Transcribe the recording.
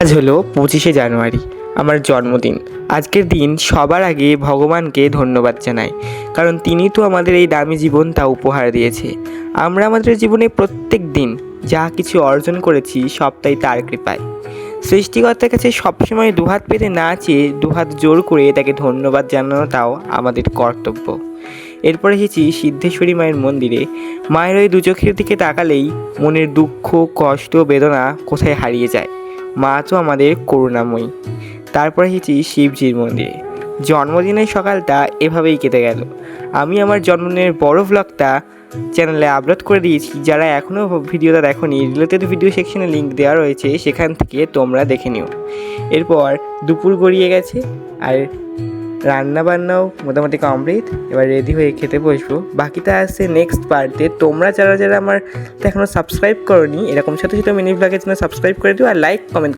আজ হলো 25শে জানুয়ারি, আমার জন্মদিন। আজকের দিন সবার আগে ভগবানকে ধন্যবাদ জানাই, কারণ তিনি তো আমাদের এই দামি জীবনটা উপহার দিয়েছে। আমরা আমাদের জীবনে প্রত্যেক দিন যা কিছু অর্জন করেছি সবটাই তার কৃপায়। সৃষ্টিকর্তার কাছে সবসময় দুহাত পেতে না চেয়ে দুহাত জোর করে তাকে ধন্যবাদ জানানোটাও আমাদের কর্তব্য। এরপর এসেছি সিদ্ধেশ্বরী মায়ের মন্দিরে। মায়ের ওই দু চোখের দিকে তাকালেই মনের দুঃখ, কষ্ট, বেদনা কোথায় হারিয়ে যায়। মা তো আমাদের করুণাময়ী। তারপর এসেছি শিবজির মন্দিরে। জন্মদিনের সকালটা এভাবেই কেটে গেল। আমি আমার জন্মদিনের বড় ভ্লগটা চ্যানেলে আপলোড করে দিয়েছি। যারা এখনও ভিডিওটা দেখোনি, রিলেটেড ভিডিও সেকশনে লিঙ্ক দেওয়া রয়েছে, সেখান থেকে তোমরা দেখে নিও। এরপর দুপুর গড়িয়ে গেছে আর রান্না বান্নাও মোটামুটি কমপ্লিট। এবার রেডি হয়ে খেতে বসবো। বাকিটা আসছে নেক্সট পার্টে। তোমরা যারা যারা আমার এখনও সাবস্ক্রাইব করোনি, এরকম ছোটো ছোটো মিনি ব্লগের জন্য সাবস্ক্রাইব করে দিও আর লাইক কমেন্ট